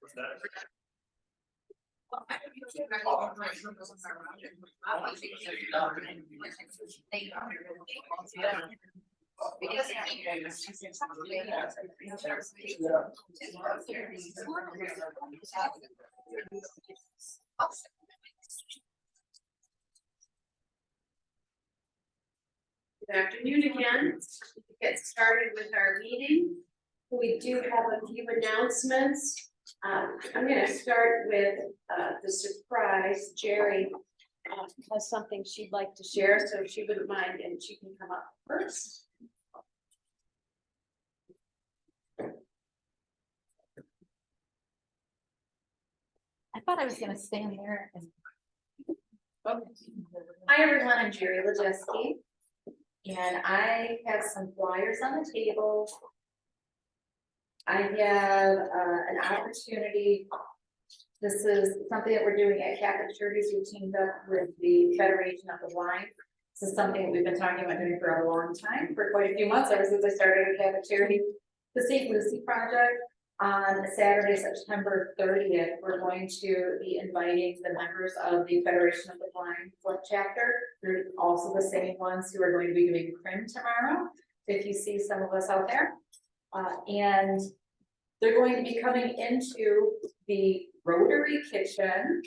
Good afternoon again. Let's get started with our meeting. We do have a few announcements. I'm going to start with the surprise. Jerry has something she'd like to share, so if she wouldn't mind, and she can come up first. I thought I was going to stand there. And... Hi everyone, I'm Jerry Lejeski, and I have some flyers on the table. I have an opportunity. This is something that we're doing at Catholic Charities. We teamed up with the Federation of the Blind. This is something that we've been talking about doing for a long time, for quite a few months, ever since I started at Catholic Charities. The St. Lucie Project. On Saturday, September 30th, we're going to be inviting the members of the Federation of the Blind Flint chapter. They're also the same ones who are going to be doing CRIM tomorrow. If you see some of us out there, and they're going to be coming into the Rotary kitchen.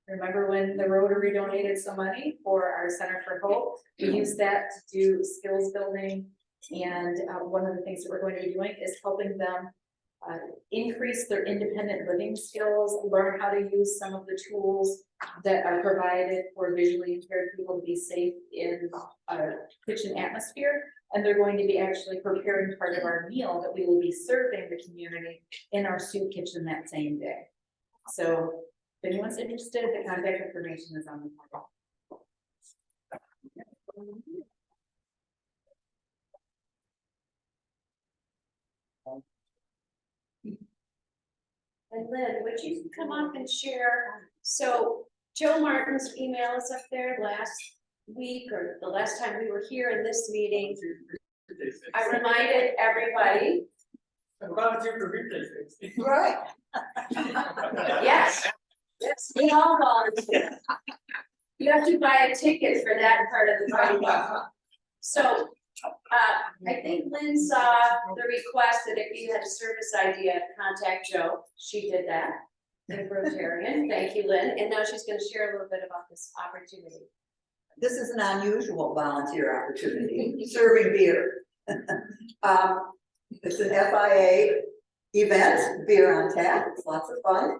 Remember when the Rotary donated some money for our Center for Hope? We use that to do skills building, and one of the things that we're going to be doing is helping them increase their independent living skills, learn how to use some of the tools that are provided for visually impaired people to be safe in a kitchen atmosphere. And they're going to be actually preparing part of our meal that we will be serving the community in our soup kitchen that same day. So if anyone's interested, the contact information is on the file. And Lynn, would you come up and share? So Joe Martin's email is up there last week, or the last time we were here in this meeting. I reminded everybody. Right. Yes. Yes, we all volunteer. You have to buy a ticket for that part of the party. So I think Lynn saw the request that if you had a service idea, contact Joe. She did that. The Rotarian. Thank you, Lynn. And now she's going to share a little bit about this opportunity. This is an unusual volunteer opportunity, serving beer. It's an FIA event, beer on tap. It's lots of fun.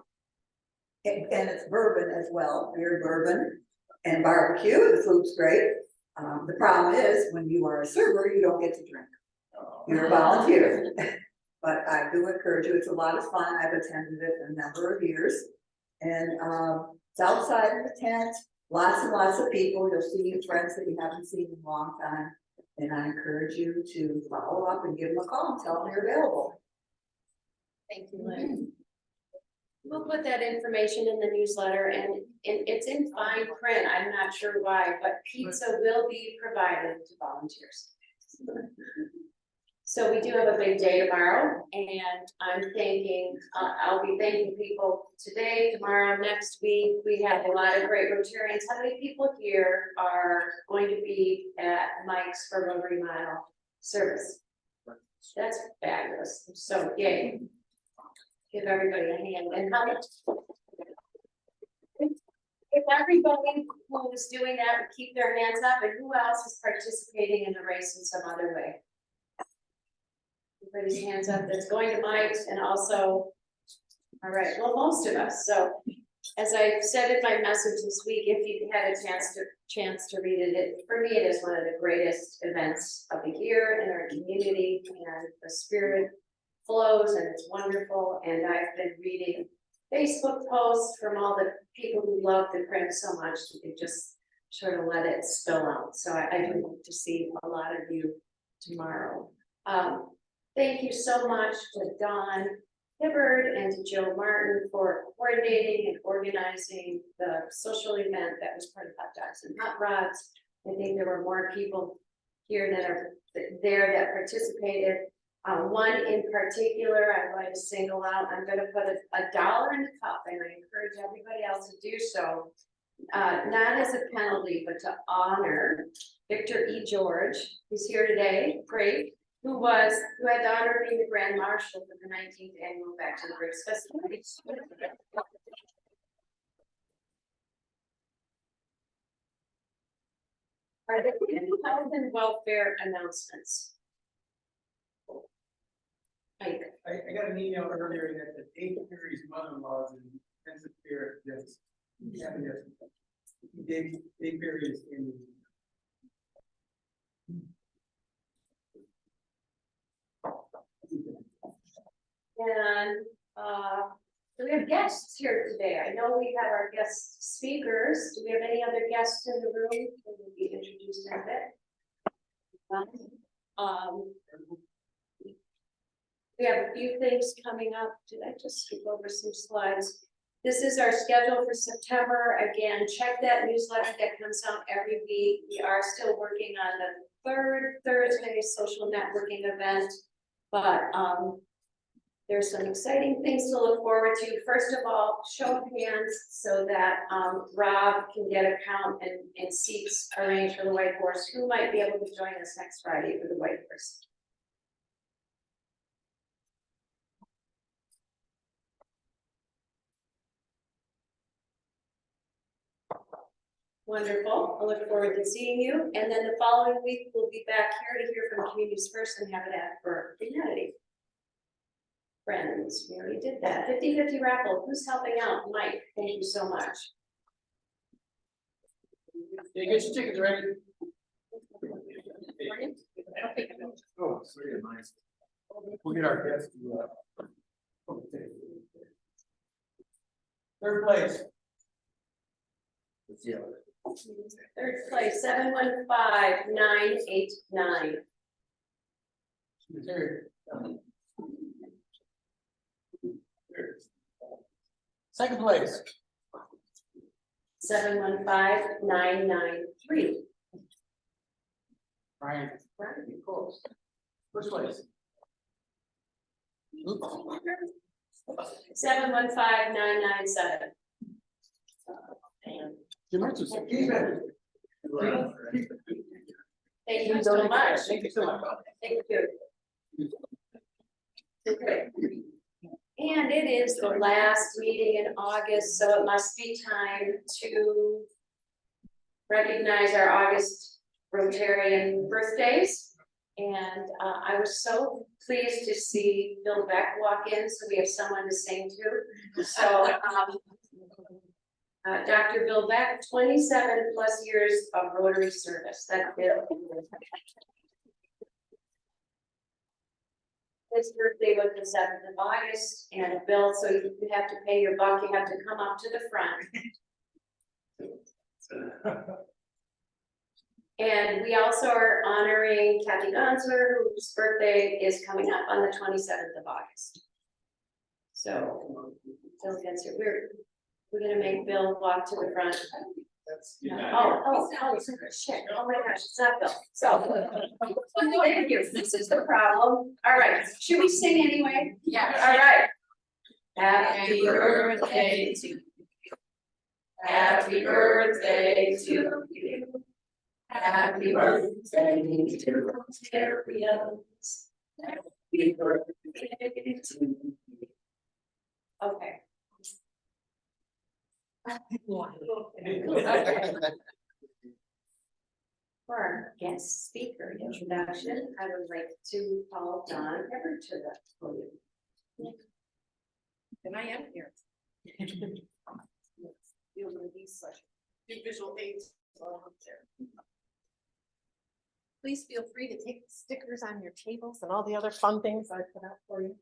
And it's bourbon as well, beer, bourbon, and barbecue. The food's great. The problem is when you are a server, you don't get to drink. You're a volunteer. But I do encourage you. It's a lot of fun. I've attended it a number of years. And it's outside of the tent, lots and lots of people. You'll see your friends that you haven't seen in a long time. And I encourage you to follow up and give them a call and tell them you're available. Thank you, Lynn. We'll put that information in the newsletter, and it's in fine print. I'm not sure why, but pizza will be provided to volunteers. So we do have a big day tomorrow, and I'm thinking I'll be thanking people today, tomorrow, next week. We have a lot of great Rotarians. How many people here are going to be at Mike's for Rotary Mile service? That's fabulous. So yay. Give everybody a hand. And how much? If everybody who is doing that would keep their hands up, and who else is participating in the race in some other way? Everybody's hands up that's going to Mike's, and also, all right, well, most of us. So as I said in my message this week, if you had a chance to read it, for me, it is one of the greatest events of the year in our community, and the spirit flows and it's wonderful. And I've been reading Facebook posts from all the people who love the print so much that they just sort of let it spill out. So I do hope to see a lot of you tomorrow. Thank you so much to Dawn Hibbard and to Joe Martin for coordinating and organizing the social event that was part of Hot Dogs and Hot Rods. I think there were more people here that are there that participated. One in particular, I'm going to single out, I'm gonna put $1 in the cup, and I encourage everybody else to do so. Not as a penalty, but to honor Victor E. George, who's here today, great, who had the honor of being the Grand Marshal for the 19th Annual Back to the Bricks Festivities. Are there any health and welfare announcements? Mike, I got an email earlier that the Dave Perry's mother-in-law is in intensive care. Yes. Yeah, yes. Dave Perry is in. and do we have guests here today? I know we have our guest speakers. Do we have any other guests in the room who will be introduced in a bit? We have a few things coming up. Did I just skip over some slides? This is our schedule for September. Again, check that newsletter that comes out every week. We are still working on the third Thursday social networking event, but there's some exciting things to look forward to. First of all, show of hands so that Rob can get a count and seats arranged for the White Horse. Who might be able to join us next Friday for the White Horse? Wonderful. I look forward to seeing you. And then the following week, we'll be back here to hear from Communities First and Habitat for Humanity. Friends, we already did that. 50-50 raffle. Who's helping out? Mike, thank you so much. Yeah, get your tickets ready. Oh, sorry, nice. We'll get our guests to third place. Yeah. Third place, 715-989. Second place. 715-993. Brian. Close. First place. 715-997. Thank you so much. Thank you so much. Thank you. Okay. And it is the last meeting in August, so it must be time to recognize our August Rotarian birthdays. And I was so pleased to see Bill Beck walk in, so we have someone to sing to. So Dr. Bill Beck, 27 plus years of Rotary service. That's Bill. His birthday was the 7th of August, and Bill, so you have to pay your buck, you have to come up to the front. And we also are honoring Kathy Gonzler, whose birthday is coming up on the 27th of August. So, Bill gets here. We're gonna make Bill walk to the front. Oh, shit, oh my gosh, it's not Bill, so. Thank you, this is the problem. All right, should we sing anyway? Yeah. All right. Happy birthday to you. Happy birthday to you. Happy birthday to Rotarians. Happy birthday to you. Okay. For our guest speaker introduction, I would like to call Don Everett to the podium. And I am here. Deal with these visual aids all up there. Please feel free to take stickers on your tables and all the other fun things I put out for you.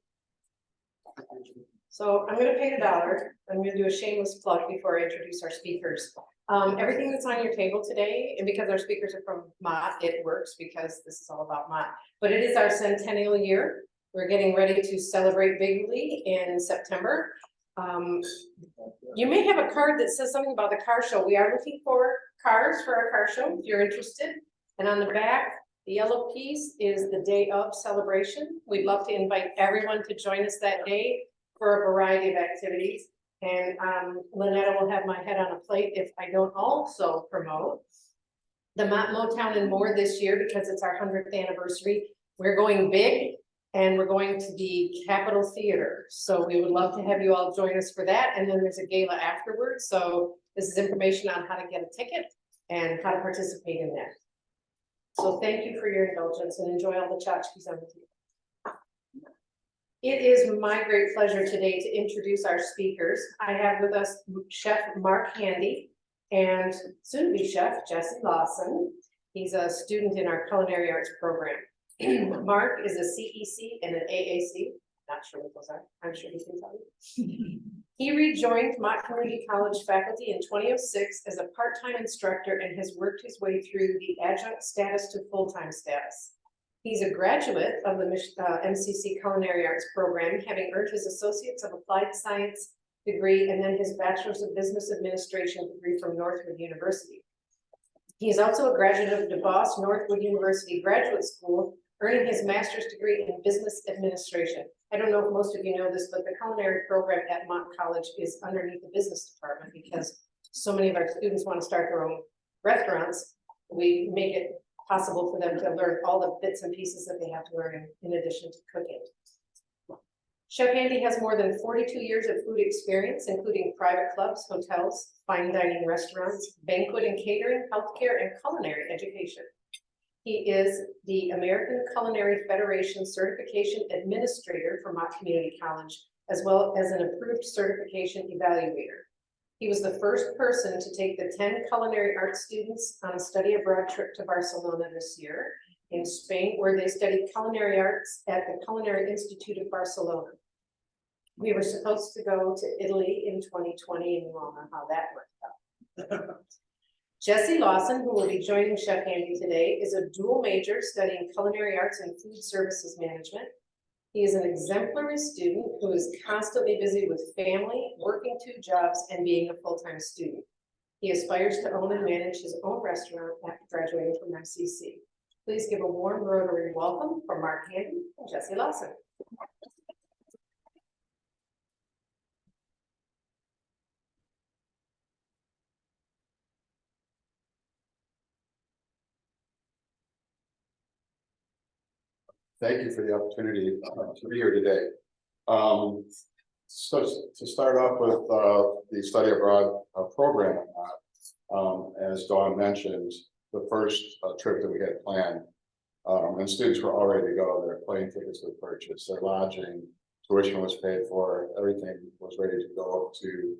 So I'm gonna pay $1. I'm gonna do a shameless plug before I introduce our speakers. Everything that's on your table today, and because our speakers are from Mott, it works because this is all about Mott. But it is our centennial year. We're getting ready to celebrate bigly in September. You may have a card that says something about the car show. We are looking for cars for our car show if you're interested. And on the back, The yellow piece is the day of celebration. We'd love to invite everyone to join us that day for a variety of activities. And Lynetta will have my head on a plate if I don't also promote the Motown and More this year, because it's our 100th anniversary. We're going big, and we're going to the Capitol Theater. So we would love to have you all join us for that. And then there's a gala afterwards. So this is information on how to get a ticket and how to participate in that. So thank you for your indulgence and enjoy all the tchotchkes on the table. It is my great pleasure today to introduce our speakers. I have with us Chef Mark Handy and soon-to-be Chef Jesse Lawson. He's a student in our culinary arts program. Mark is a CEC and an AAC. Not sure what those are. I'm sure he can tell you. He rejoined Mott Community College faculty in 2006 as a part-time instructor and has worked his way through the adjunct status to full-time status. He's a graduate of the MCC Culinary Arts program, having earned his Associates of Applied Science degree and then his Bachelor's of Business Administration degree from Northwood University. He is also a graduate of DeVos Northwood University Graduate School, earning his master's degree in business administration. I don't know if most of you know this, but the culinary program at Mott College is underneath the business department because so many of our students want to start their own restaurants. We make it possible for them to learn all the bits and pieces that they have to learn in addition to cooking. Chef Handy has more than 42 years of food experience, including private clubs, hotels, fine dining restaurants, banquet and catering, healthcare, and culinary education. He is the American Culinary Federation Certification Administrator for Mott Community College, as well as an approved certification evaluator. He was the first person to take the 10 culinary arts students on a study abroad trip to Barcelona this year in Spain, where they studied culinary arts at the Culinary Institute of Barcelona. We were supposed to go to Italy in 2020, and you all know how that worked out. Jesse Lawson, who will be joining Chef Handy today, is a dual major studying culinary arts and food services management. He is an exemplary student who is constantly busy with family, working 2 jobs, and being a full-time student. He aspires to own and manage his own restaurant after graduating from MCC. Please give a warm Rotary welcome from Mark Handy and Jesse Lawson. Thank you for the opportunity to be here today. So to start off with the study abroad program, as Dawn mentioned, the first trip that we had planned, and students were all ready to go. Their plane tickets were purchased, their lodging, tuition was paid for, everything was ready to go up to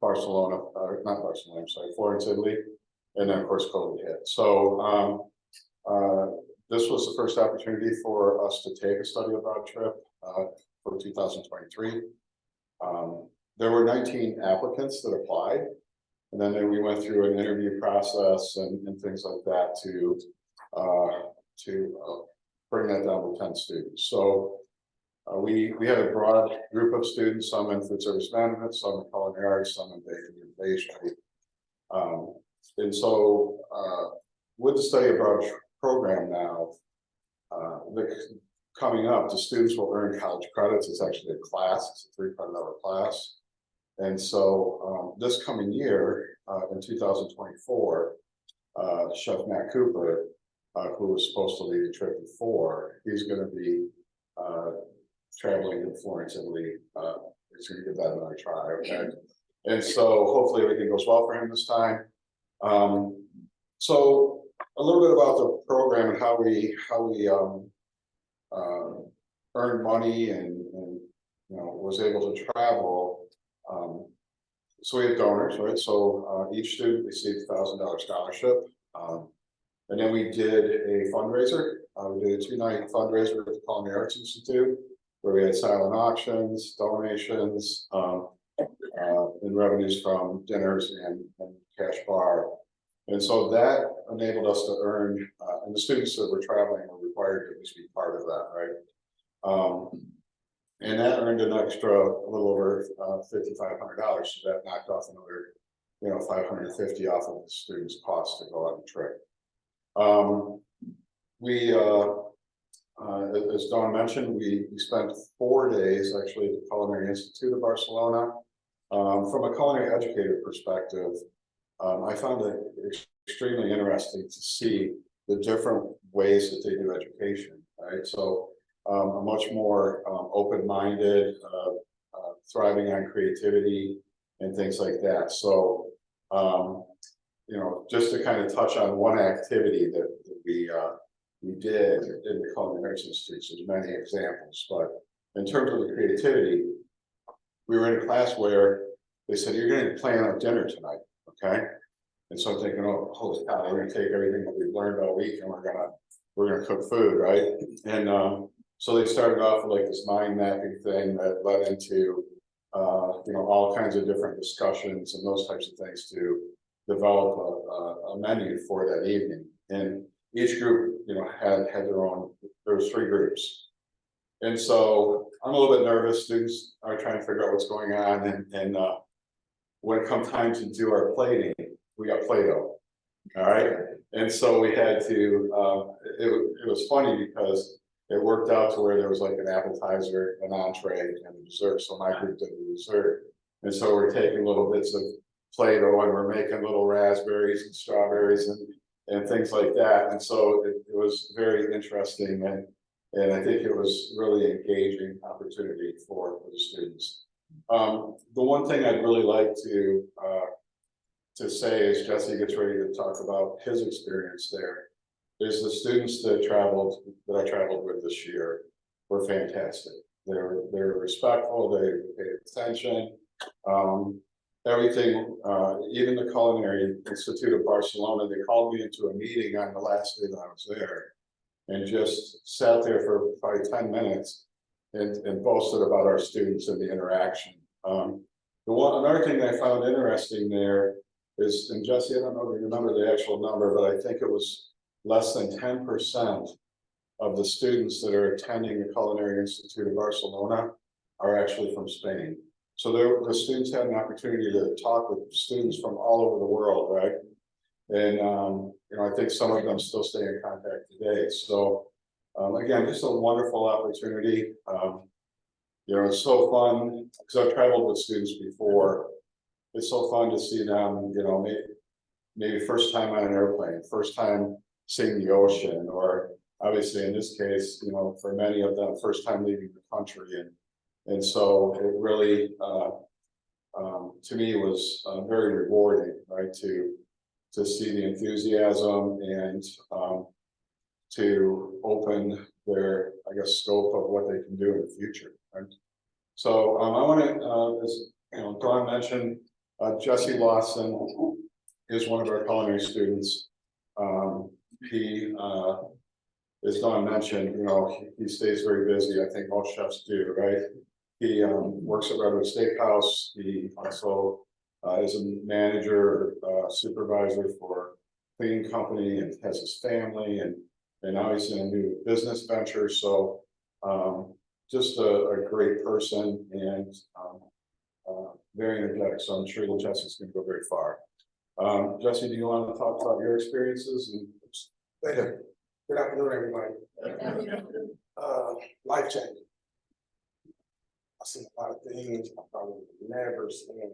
Barcelona, not Barcelona, I'm sorry, Florence, Italy, and then of course COVID hit. So this was the first opportunity for us to take a study abroad trip for 2023. There were 19 applicants that applied, and then we went through an interview process and things like that to bring that down to 10 students. So we had a broad group of students, some in food service management, some in culinary arts, some in baking and innovation. And so with the study abroad program now, coming up, the students will earn college credits. It's actually a class, it's a 3-credit-hour class. And so this coming year, in 2024, Chef Matt Cooper, who was supposed to lead the trip before, he's going to be traveling to Florence, Italy. He's going to give that another try, okay? And so hopefully everything goes well for him this time. So a little bit about the program and how we earned money and was able to travel. So we had donors, right? So each student received a $1,000 scholarship. And then we did a fundraiser. We did a 2-night fundraiser at the Culinary Arts Institute, where we had silent auctions, donations, and revenues from dinners and cash bar. And so that enabled us to earn, and the students that were traveling were required to at least be part of that, right? And that earned an extra, a little over $5,500. So that knocked off another, $550 off of the students' cost to go on the trip. we, as Dawn mentioned, we spent 4 days actually at the Culinary Institute of Barcelona. From a culinary educator perspective, I found it extremely interesting to see the different ways that they do education, right? So a much more open-minded, thriving on creativity and things like that. So, you know, just to kind of touch on one activity that we did in the Culinary Arts Institute, there's many examples, but in terms of the creativity, we were in a class where they said, you're going to plan our dinner tonight, okay? And so I'm thinking, oh, holy cow, we're gonna take everything that we've learned all week and we're gonna cook food, right? And so they started off with like this mind mapping thing that led into you know, all kinds of different discussions and those types of things to develop a menu for that evening. And each group, you know, had their own. There was 3 groups, and so I'm a little bit nervous. Students are trying to figure out what's going on, and when it comes time to do our plating, we got Play-Doh, all right? And so we had to, it was funny because it worked out to where there was like an appetizer, an entree, and a dessert. So my group did the dessert. And so we're taking little bits of Play-Doh and we're making little raspberries and strawberries and things like that. And so it was very interesting, and I think it was really engaging opportunity for the students. The one thing I'd really like to say as Jesse gets ready to talk about his experience there is the students that I traveled with this year were fantastic. They're respectful, they paid attention, everything, even the Culinary Institute of Barcelona, they called me into a meeting on the last day that I was there and just sat there for probably 10 minutes and boasted about our students and the interaction. Another thing I found interesting there is, and Jesse, I don't know if you remember the actual number, but I think it was less than 10% of the students that are attending the Culinary Institute of Barcelona are actually from Spain. So the students had an opportunity to talk with students from all over the world, right? And you know, I think some of them still stay in contact today. So again, just a wonderful opportunity. You know, it's so fun because I've traveled with students before. It's so fun to see them, you know, maybe first time on an airplane, first time seeing the ocean, or obviously in this case, you know, for many of them, first time leaving the country. And so it really, to me, was very rewarding, right, to see the enthusiasm and to open their, I guess, scope of what they can do in the future, right? So I want to, as you know, Dawn mentioned, Jesse Lawson is one of our culinary students. He, as Dawn mentioned, you know, he stays very busy. I think most chefs do, right? He works at Rotary Steakhouse. He also is a manager, supervisor for a cleaning company, and has his family, and now he's in a new business venture. So just a great person, and very energetic. So I'm sure that Jesse's going to go very far. Jesse, do you want to talk about your experiences? And Good afternoon, everybody. Life changing. I've seen a lot of things I probably would never seen.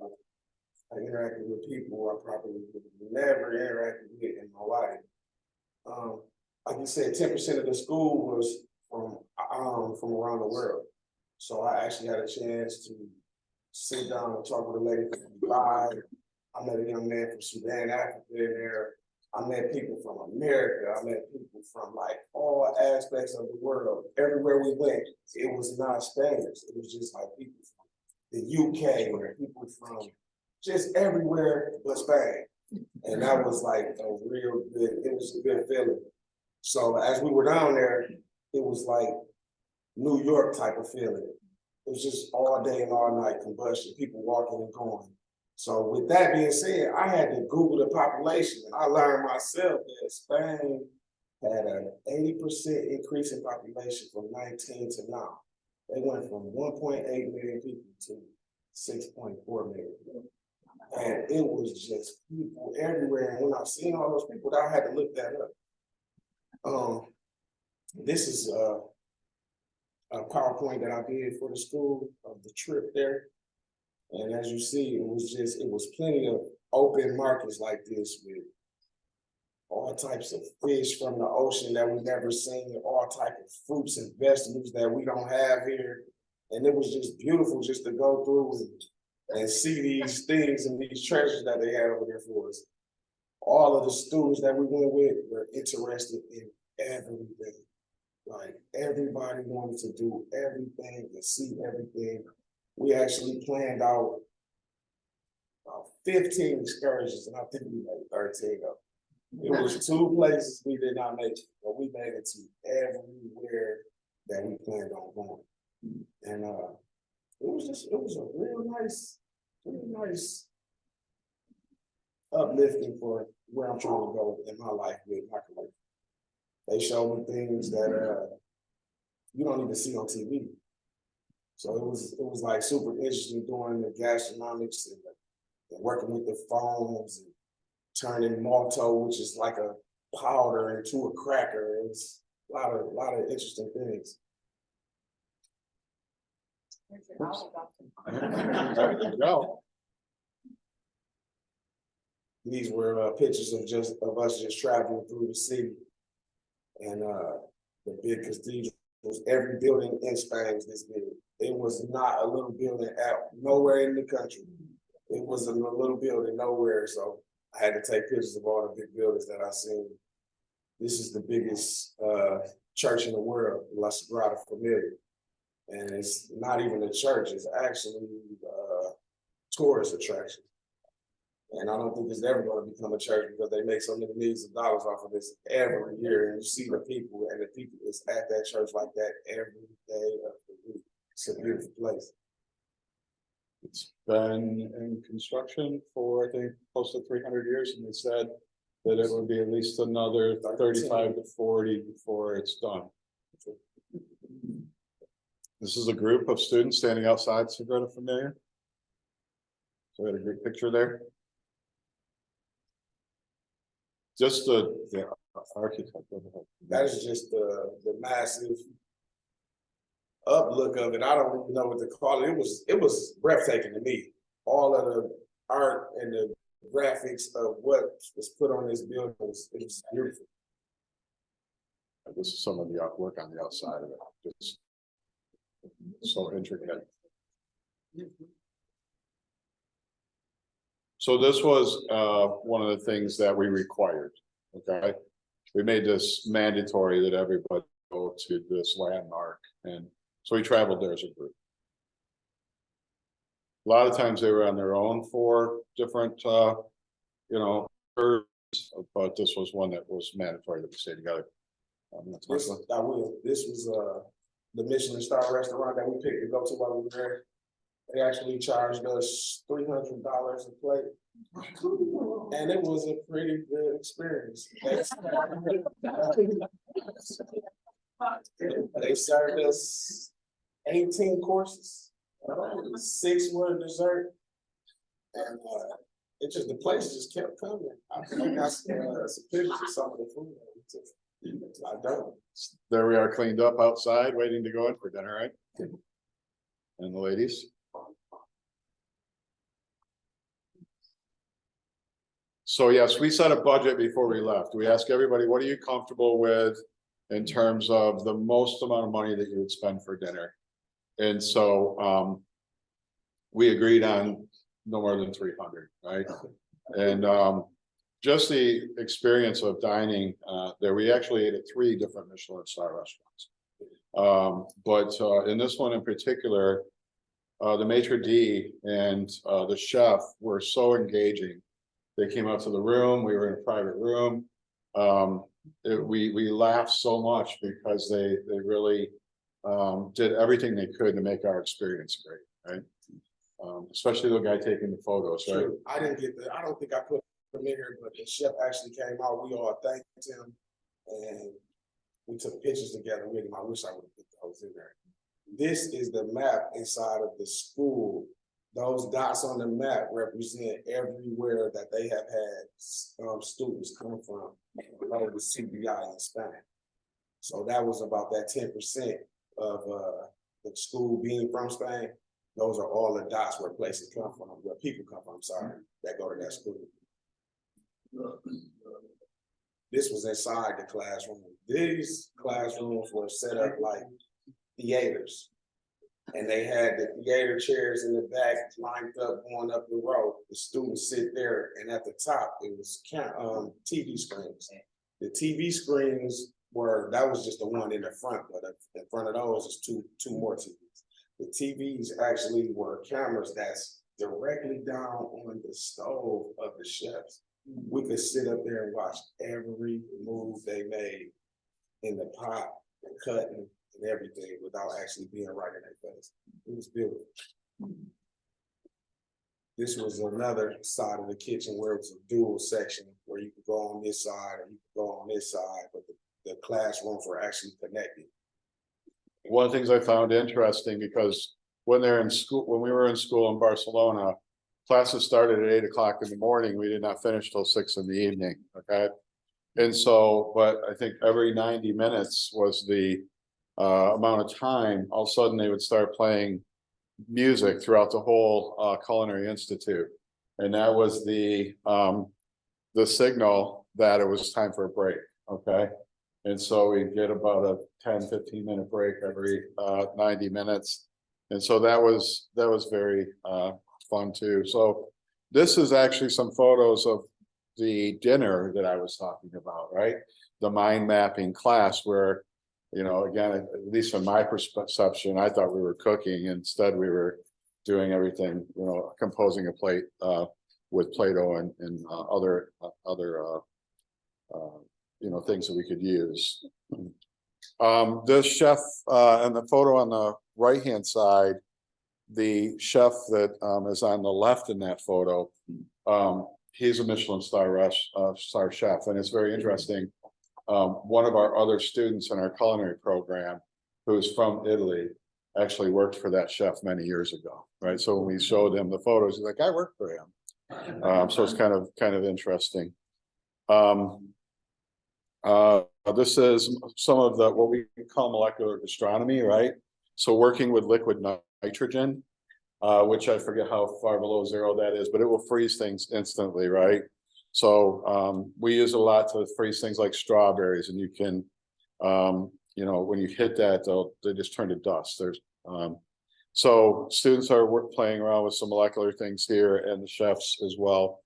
I interacted with people I probably would never interacted with in my life. Like you said, 10% of the school was from around the world. So I actually had a chance to sit down and talk with a lady from Dubai. I met a young man from Sudan, Africa in there. I met people from America. I met people from like all aspects of the world. Everywhere we went, it was not Spanish. It was just like people from the UK or people from just everywhere but Spain. And that was like a real good, it was a good feeling. So as we were down there, it was like New York type of feeling. It was just all day and all night combustion, people walking and going. So with that being said, I had to Google the population, and I learned myself that Spain had an 80% increase in population from 19 to now. They went from 1.8 million people to 6.4 million. And it was just people everywhere. And when I seen all those people, I had to look that up. This is a PowerPoint that I did for the school of the trip there. And as you see, it was plenty of open markets like this with all types of fish from the ocean that we've never seen, all types of fruits and vegetables that we don't have here. And it was just beautiful just to go through and see these things and these treasures that they had over there for us. All of the students that we went with were interested in everything. Like everybody wanted to do everything and see everything. We actually planned out 15 excursions, and I think we made 13 of them. It was 2 places we did not make it, but we made it to everywhere that we planned on going. And it was a real nice uplifting for where I'm trying to go in my life with my career. They showed me things that you don't even see on TV. So it was like super interesting doing the gastronomics and working with the foams and turning malto, which is like a powder, into a cracker. It was a lot of interesting things. There you go. These were pictures of us just traveling through the city, and the big cathedrals. Every building in Spain is this big. It was not a little building nowhere in the country. It was a little building nowhere. So I had to take pictures of all the big buildings that I seen. This is the biggest church in the world, La Sagrada Familia. And it's not even a church, it's actually a tourist attraction. And I don't think it's ever going to become a church because they make so many millions of dollars off of this every year. And you see the people, and the people is at that church like that every day of the week. It's a beautiful place. It's been in construction for, I think, close to 300 years, and they said that it would be at least another 35 to 40 before it's done. This is a group of students standing outside Sagrada Familia. So we had a great picture there. Just the architect. That is just the massive uplook of it. I don't even know what to call it. It was breathtaking to me. All of the art and the graphics of what was put on this building was beautiful. This is some of the artwork on the outside of it. Just so intricate. So this was one of the things that we required. Okay, we made this mandatory that everybody go to this landmark, and so we traveled there as a group. A lot of times they were on their own for different, but this was one that was mandatory that we stay together. This was the Michelin star restaurant that we picked to go to while we were there. They actually charged us $300 a plate. And it was a pretty good experience. They served us 18 courses, 6 were dessert, and the place just kept coming. I think I some pictures of some of the food. I don't. There we are, cleaned up outside, waiting to go in for dinner, right? And the ladies. So yes, we set a budget before we left. We asked everybody, what are you comfortable with in terms of the most amount of money that you would spend for dinner? And so we agreed on no more than 300, right? And just the experience of dining there, we actually ate at 3 different Michelin star restaurants. But in this one in particular, the maitre d' and the chef were so engaging. They came out to the room. We were in a private room. We laughed so much because they really did everything they could to make our experience great, right? Especially the guy taking the photos, right? True. I don't think I put him in here, but the chef actually came out. We all thanked him, and we took pictures together with him. I wish I would have put those in there. This is the map inside of the school. Those dots on the map represent everywhere that they have had students come from over the CBI in Spain. So that was about that 10% of the school being from Spain. Those are all the dots where places come from, where people come from, sorry, that go to that school. This was inside the classroom. These classrooms were set up like theaters. And they had the theater chairs in the back lined up going up the row. The students sit there, and at the top, it was TV screens. The TV screens that was just the one in the front, but in front of those is two more TVs. The TVs actually were cameras that's directly down on the stove of the chefs. We could sit up there and watch every move they made in the pot, and cutting and everything without actually being right in their face. It was beautiful. This was another side of the kitchen where it was a dual section where you could go on this side or you could go on this side, but the classrooms were actually connected. One of the things I found interesting, because when they're in school, when we were in school in Barcelona, classes started at 8 o'clock in the morning. We did not finish till 6 in the evening. Okay. And so, but I think every 90 minutes was the amount of time. All of a sudden they would start playing music throughout the whole Culinary Institute. And that was the signal that it was time for a break. Okay. And so we get about a 10-15 minute break every 90 minutes. And so that was very fun too. So this is actually some photos of the dinner that I was talking about, right? The mind mapping class where, you know, again, at least from my perception, I thought we were cooking. Instead, we were doing everything, you know, composing a plate with Play-Doh and other you know, things that we could use. This chef and the photo on the right-hand side, the chef that is on the left in that photo, he's a Michelin star chef, and it's very interesting. One of our other students in our culinary program, who's from Italy, actually worked for that chef many years ago, right? So when we showed him the photos, he's like, "I worked for him." So it's kind of interesting. This is some of what we call molecular gastronomy, right? So working with liquid nitrogen, which I forget how far below zero that is, but it will freeze things instantly, right? So we use a lot to freeze things like strawberries, and you can, you know, when you hit that, they just turn to dust. So students are playing around with some molecular things here, and the chefs as well.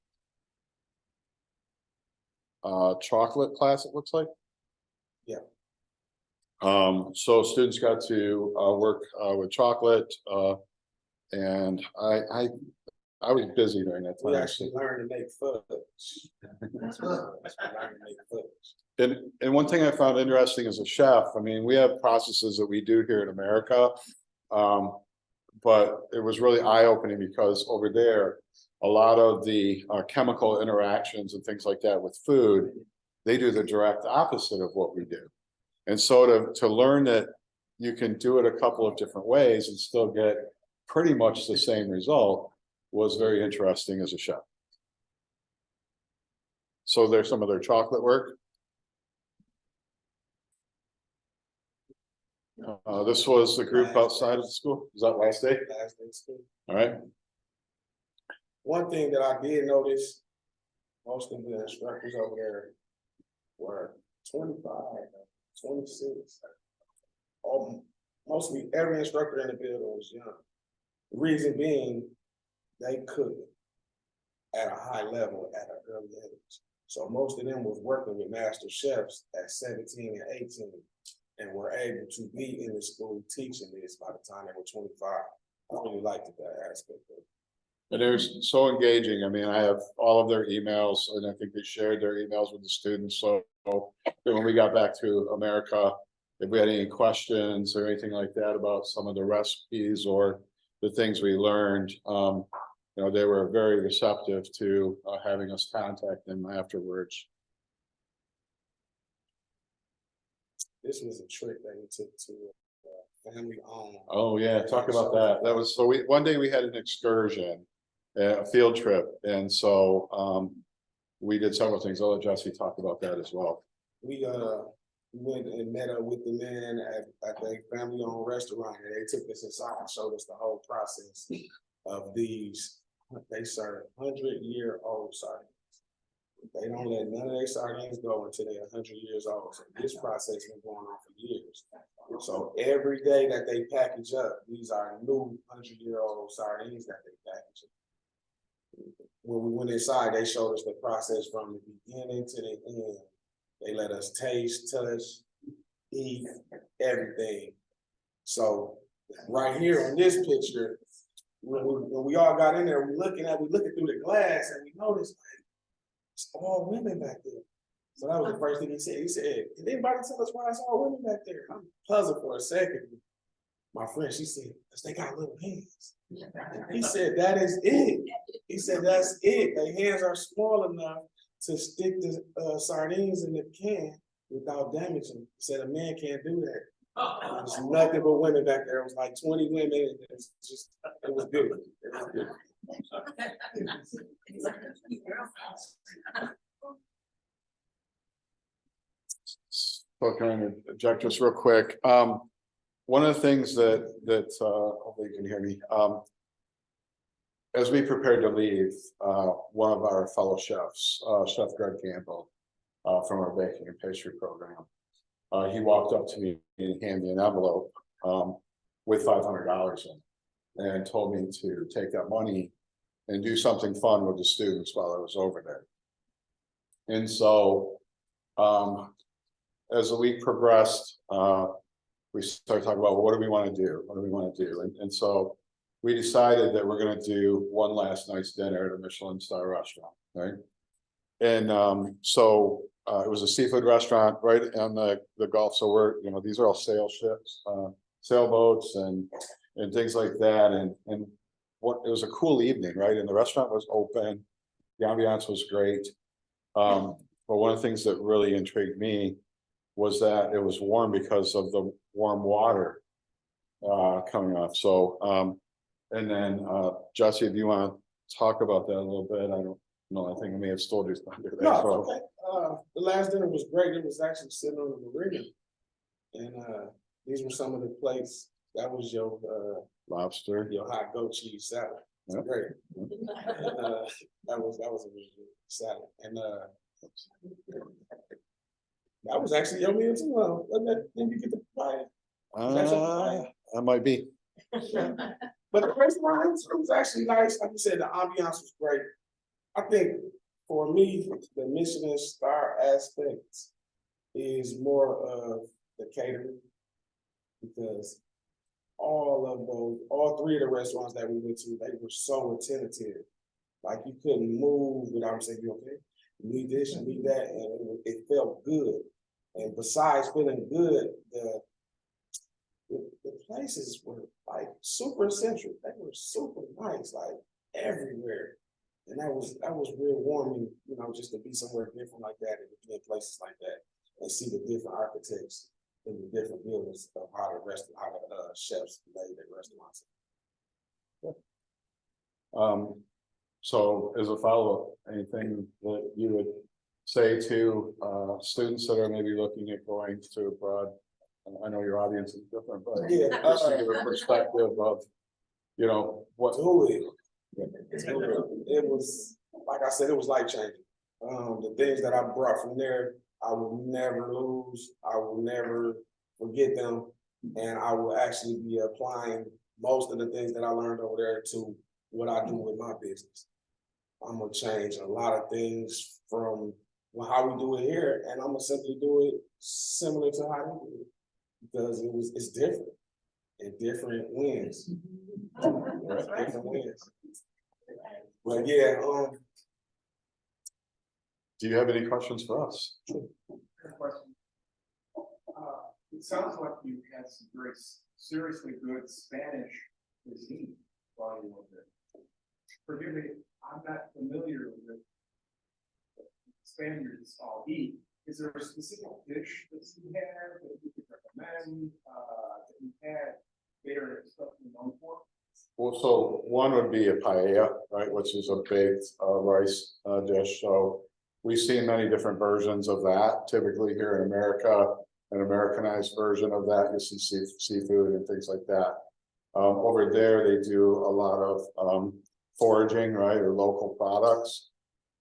Chocolate class, it looks like. Yeah. So students got to work with chocolate, and I was busy during that time. We actually learned to make fudge. And one thing I found interesting as a chef, I mean, we have processes that we do here in America, but it was really eye-opening because over there, a lot of the chemical interactions and things like that with food, they do the direct opposite of what we do. And so to learn that you can do it a couple of different ways and still get pretty much the same result was very interesting as a chef. So there's some of their chocolate work. This was the group outside of the school. Is that last day? Last day of school. All right. One thing that I did notice, most of the instructors over there were 25, 26. Mostly every instructor in the building was young. The reason being, they cooked at a high level at an early age. So most of them was working with master chefs at 17 and 18 and were able to be in the school teaching this by the time they were 25. I really liked that aspect of it. And they're so engaging. I mean, I have all of their emails, and I think they shared their emails with the students. So when we got back to America, if we had any questions or anything like that about some of the recipes or the things we learned, you know, they were very receptive to having us contact them afterwards. This was a trip that we took to family owned. Oh yeah, talk about that. That was, so one day we had an excursion, a field trip, and so we did several things. I'll let Jesse talk about that as well. We went and met up with the man at their family-owned restaurant, and they took us inside and showed us the whole process of these. They serve 100-year-old sardines. They don't let none of their sardines go until they're 100 years old. So this process been going on for years. So every day that they package up, these are new 100-year-old sardines that they package up. When we went inside, they showed us the process from the beginning to the end. They let us taste, touch, eat, everything. So right here on this picture, when we all got in there, we looking through the glass, and we noticed like it's all women back there. So that was the first thing he said. He said, "Did anybody tell us why it's all women back there?" I'm puzzled for a second. My friend, she said, "Cause they got little hands." He said, "That is it." He said, "That's it. Their hands are small enough to stick the sardines in the can without damaging them." He said, "A man can't do that." There's nothing but women back there. It was like 20 women. And it was good. It was good. So can I interject just real quick? One of the things that hopefully you can hear me. As we prepared to leave, one of our fellow chefs, Chef Greg Campbell, from our baking and pastry program, he walked up to me and handed me an envelope with $500 in it, and told me to take that money and do something fun with the students while I was over there. And so, as the week progressed, we started talking about, well, what do we want to do? What do we want to do? And so we decided that we're going to do one last night's dinner at a Michelin star restaurant, right? And so it was a seafood restaurant right on the Gulf. So we're, these are all sail ships, sailboats and things like that. And it was a cool evening, right? And the restaurant was open. The ambiance was great. But one of the things that really intrigued me was that it was warm because of the warm water coming off. So, and then Jesse, if you want to talk about that a little bit, I don't know, I think I may have stole his thunder there. No, So. okay. The last dinner was great. It was actually sitting on the marina, and these were some of the plates. That was your Lobster, your hot goat cheese salad. Yep. Great. And, that was a really good salad, and that was actually your meal too. Didn't you get the pie? I might be. But the restaurant, it was actually nice. Like you said, the ambiance was great. I think for me, the Michelin star aspect is more of the catering, because all three of the restaurants that we went to, they were so attentive. Like you couldn't move without saying, "You okay? You need this, you need that," and it felt good. And besides feeling good, the places were like super central. They were super nice, like everywhere. And that was real warming, just to be somewhere different like that and to be in places like that and see the different architects and the different buildings of how the chefs made their restaurants. So as a follow-up, anything that you would say to students that are maybe looking at going to abroad? I know your audience is different, but Yeah, just to give a perspective of, what. Do it. It was, like I said, it was life changing. The things that I brought from there, I will never lose. I will never forget them. And I will actually be applying most of the things that I learned over there to what I do with my business. I'm gonna change a lot of things from how we do it here, and I'm gonna simply do it similar to how they do it, because it's different and different wins. Different wins. But yeah, Do you have any questions for us? Question. It sounds like you had some very seriously good Spanish cuisine while you were there. Forgive me, I'm not familiar with Spaniards all eat. Is there a specific dish that you have that you could recommend that you had there stuff you known for? Well, so one would be a paella, right, which is a baked rice dish. So we've seen many different versions of that. Typically here in America, an Americanized version of that. You see seafood and things like that. Over there, they do a lot of foraging, right, or local products.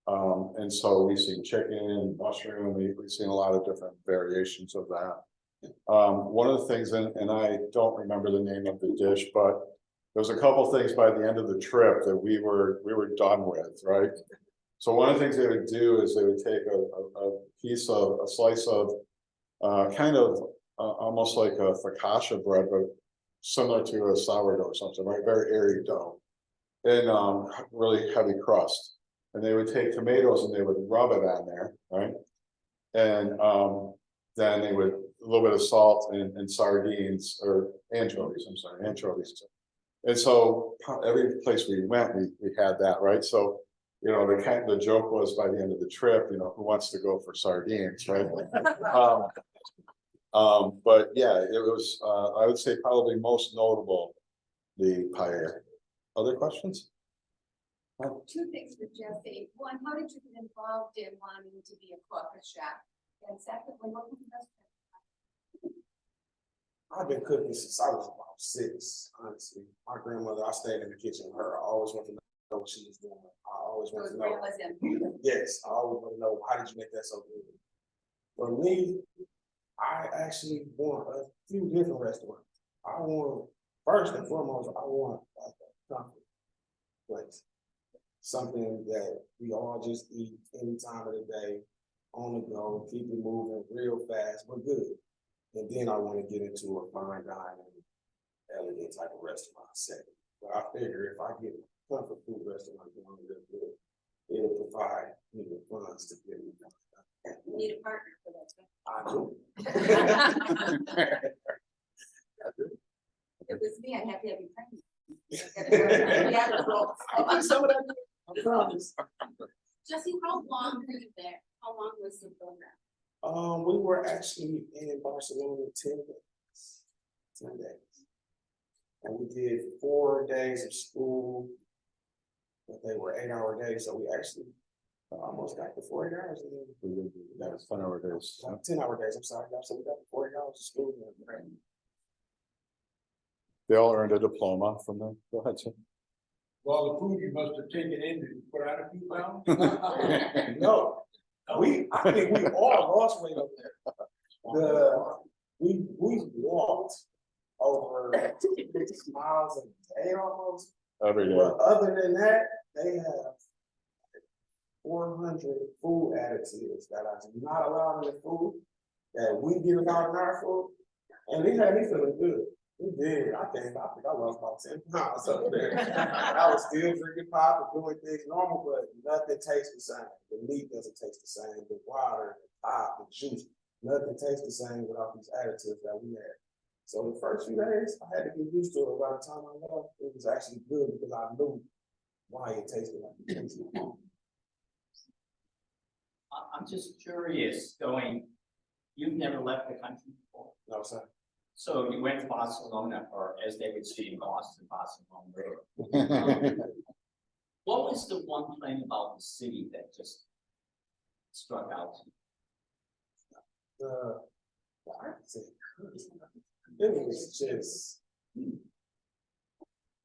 And so we've seen chicken, mushroom, we've seen a lot of different variations of that. One of the things, and I don't remember the name of the dish, but there was a couple things by the end of the trip that we were done with, right? So one of the things they would do is they would take a slice of kind of almost like a focaccia bread, but similar to a sourdough or something, right? Very airy dough and really heavy crust. And they would take tomatoes and they would rub it on there, right? And then they would a little bit of salt and sardines or anchovies. I'm sorry, anchovies. And so every place we went, we had that, right? So you know, the joke was by the end of the trip, you know, who wants to go for sardines, right? But yeah, it was I would say probably most notable the paella. Other questions? Two things for Jesse. One, how did you get involved in wanting to be a cook, a chef? And secondly, what was the best? I've been cooking since I was about 6, honestly. My grandmother, I stayed in the kitchen with her. I always wanted to know what she was doing. I always wanted to know. Grandma's in. Yes, I always want to know, how did you make that so good? For me, I actually want a few different restaurants. I want, first and foremost, I want like a comfort place. Something that we all just eat any time of the day, on the go, keep it moving real fast, but good. And then I want to get into a fine dining, elegant type of restaurant setting. But I figure if I get a comfort food restaurant going real good, it'll provide me the funds to get me done. You need a partner for that. I do. If it was me, I'd have to have you pregnant. Yeah, I'm some of that. I promise. Jesse, how long were you there? How long was the program? We were actually in Barcelona 10 days. 10 days. And we did 4 days of school, but they were 8-hour days, so we actually almost got the 4 hours. That was 10-hour days. 10-hour days, I'm sorry. So we got the 4 hours of school. They all earned a diploma from them. Go ahead, sir. Well, the food you must have taken in, did you put out a few pounds? No, I think we all lost weight over there. We walked over 6 miles a day almost. Every day. But other than that, they have 400 food additives that are not allowed in the food that we get allowed in our food, and they had me feeling good. We did. I think I lost about 10 pounds over there. I was still drinking pop and doing things normal, but nothing tastes the same. The meat doesn't taste the same. The water, the pop, the juice, nothing tastes the same without these additives that we had. So the first few days, I had to get used to it. By the time I left, it was actually good because I knew why it tasted like it tasted. I'm just curious, you've never left the country before? No, sir. So you went to Barcelona, or as they would say in Boston, Barcelona. What was the one thing about the city that just struck out to you? The architect, it was just,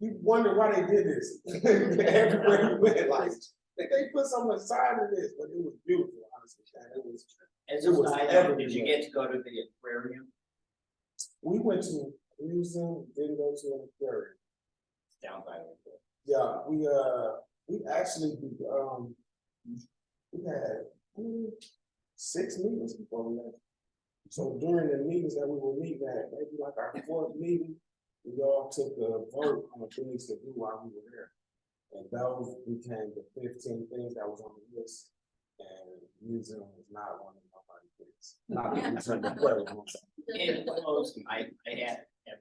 you wonder why they did this. Everywhere we went, like, they put so much time in this, but it was beautiful, honestly. It was. As It was a side note, everywhere. did you get to go to the aquarium We went to a museum, didn't go to an aquarium. down by the? Yeah, we actually, we had 6 meetings before we left. So during the meetings that we were meeting at, maybe like our 4th meeting, we all took a vote on things to do while we were there. And those became the 15 things that was on the list. And museum was not one of my things. Not the museum, the aquarium. In closing, I have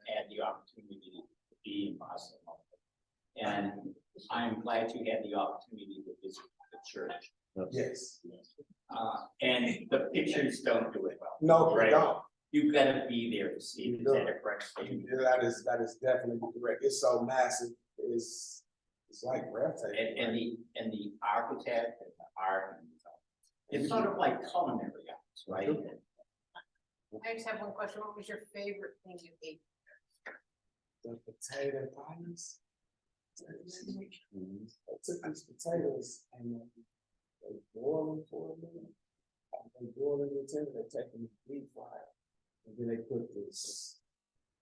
had the opportunity to be in Barcelona. And I'm glad you had the opportunity to visit the church. Yes. And the pictures don't do it well. No, Right. we don't. You've got to be there to see it. Is that a correct statement? Yeah, that is definitely correct. It's so massive. It's like breathtaking. And the architect and the art and it's sort of like culinary arts, right? I just have one question. What was your favorite thing you ate? The potato pies. I took these potatoes and they boil them for a minute. They boil them in the tin, they take them to deep fry. And then they put this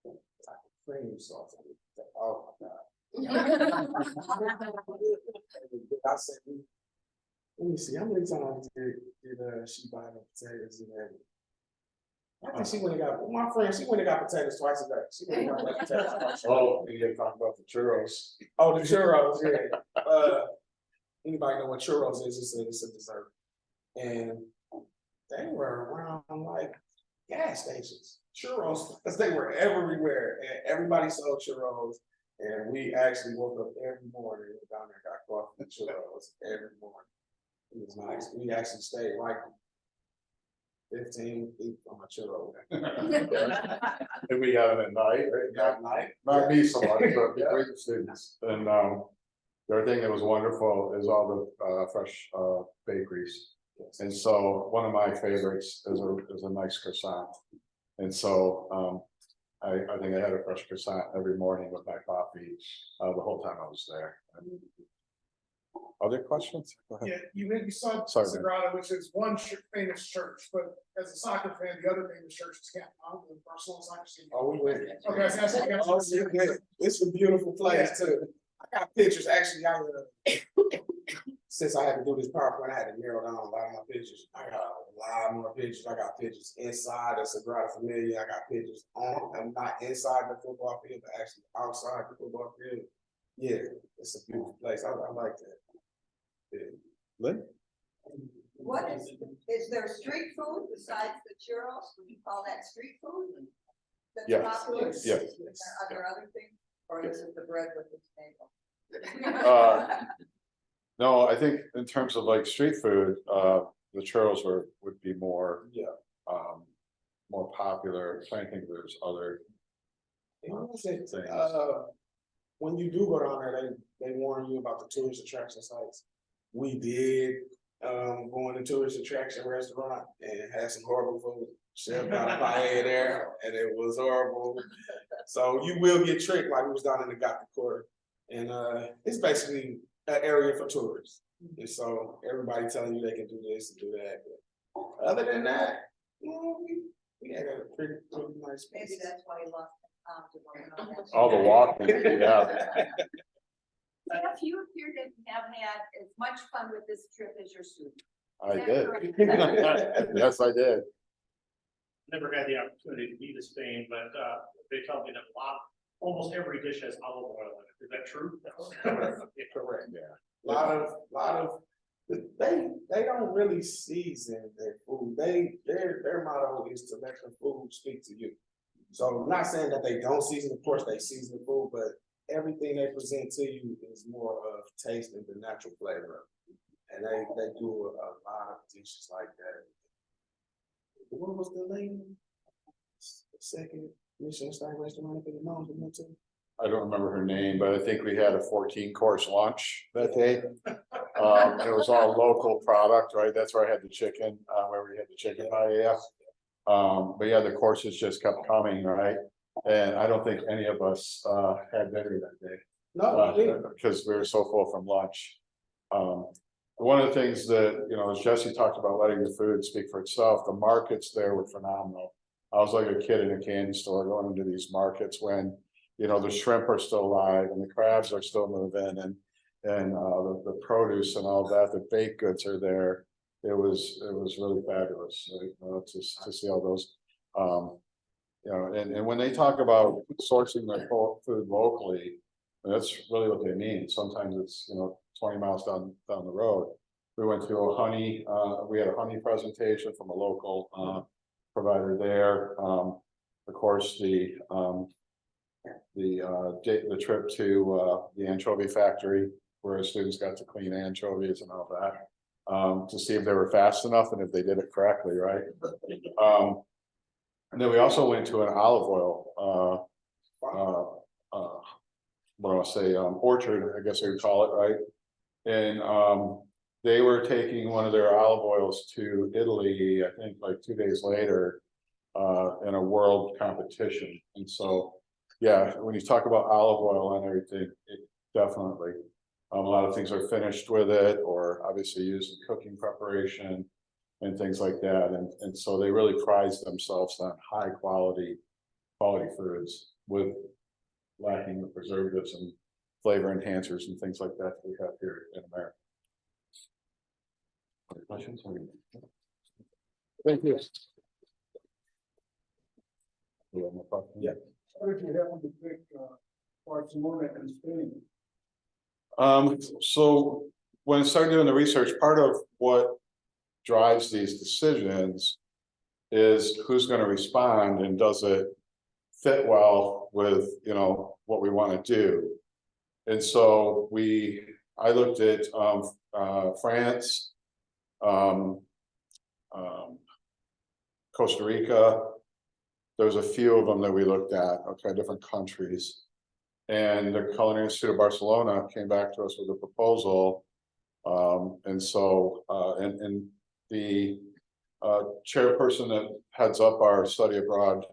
like cream sauce on it. Oh my God. I said, let me see, how many times did she buy the potatoes and everything? I think she went and got, my friend, she went and got potatoes twice a day. She went and got potatoes twice a day. Oh, you didn't talk about the churros. Oh, the churros, yeah. Anybody know what churros is? It's a dessert. And they were around like gas stations, churros, because they were everywhere. And everybody sold churros. And we actually woke up every morning, went down there, got coffee and churros every morning. It was nice. We actually stayed like 15 feet from a churro. And we had it at night, right? Not me so much, but the great students. And the other thing that was wonderful is all the fresh bakeries. And so one of my favorites is a nice croissant. And so I think I had a fresh croissant every morning with my coffee the whole time I was there. Other questions? Go ahead. Yeah, you maybe saw Sorry, Sagrada, which is one famous church, but as a soccer fan, the other famous church is Camp Nou, the Barcelona soccer stadium. Oh, we went. Okay, so that's Camp Oh, Nou. yeah, it's a beautiful place too. I got pictures actually. Since I had to do this PowerPoint, I had to narrow down a lot of my pictures. I got a lot more pictures. I got pictures inside the Sagrada Familia. I got pictures I'm not inside the football field, but actually outside the football field. Yeah, it's a beautiful place. I like that. Yeah. Lynn? What is there street food besides the churros? Would you call that street food? That's Yes. popular? Yes. Are there other things, or is it the bread with the tomato? No, I think in terms of like street food, the churros would be more, more popular. I'm trying to think if there's other. things. When you do go down there, they warn you about the tourist attraction sites. We did go in the tourist attraction restaurant and had some horrible food. Chef got a paella there, and it was horrible. So you will get tricked, like we was down in the Gothic Quarter, and it's basically an area for tourists. And so everybody telling you they can do this and do that. But other than that, we had a pretty nice Maybe place. that's why he lost the All the walking, yeah. Jeff, you appear to have had as much fun with this trip as your student. I Is that did. correct? Yes, I did. Never had the opportunity to be to Spain, but they tell me that almost every dish has olive oil in it. Is that true? Correct. Yeah. Lot of they don't really season their food. Their motto is to let the food speak to you. So I'm not saying that they don't season, of course they season the food, but everything they present to you is more of taste and the natural flavor. And they do a lot of dishes like that. What was the name? The second Michelin star restaurant that we went to? I don't remember her name, but I think we had a 14-course lunch that day. It was all local product, right? That's where I had the chicken, where we had the chicken paella. But yeah, the courses just kept coming, right? And I don't think any of us had dinner that day. No, Because we were so full from lunch. One of the things that, as Jesse talked about letting the food speak for itself, the markets there were phenomenal. I was like a kid in a candy store going into these markets when, the shrimp are still alive and the crabs are still moving and the produce and all that, the baked goods are there. It was really fabulous, to see all those. And when they talk about sourcing their food locally, that's really what they mean. Sometimes it's 20 miles down the road. We went to a honey. We had a honey presentation from a local provider there. Of course, the trip to the anchovy factory where students got to clean anchovies and all that to see if they were fast enough and if they did it correctly, right? And then we also went to an olive oil, orchard, I guess I would call it, right? And they were taking one of their olive oils to Italy, I think like 2 days later. in a world competition. And so, yeah, when you talk about olive oil and everything, it definitely, a lot of things are finished with it, or obviously used in cooking preparation and things like that. And so they really prize themselves on high quality foods with lacking the preservatives and flavor enhancers and things like that we have here in America. Other questions? Thank you. Yeah. What if you happen to pick, Barcelona and Spain? So when I started doing the research, part of what drives these decisions is who's going to respond and does it fit well with, you know, what we want to do. And so I looked at France, Costa Rica. There's a few of them that we looked at, okay, different countries. And the Culinary Institute of Barcelona came back to us with a proposal. And so, and the chairperson that heads up our study abroad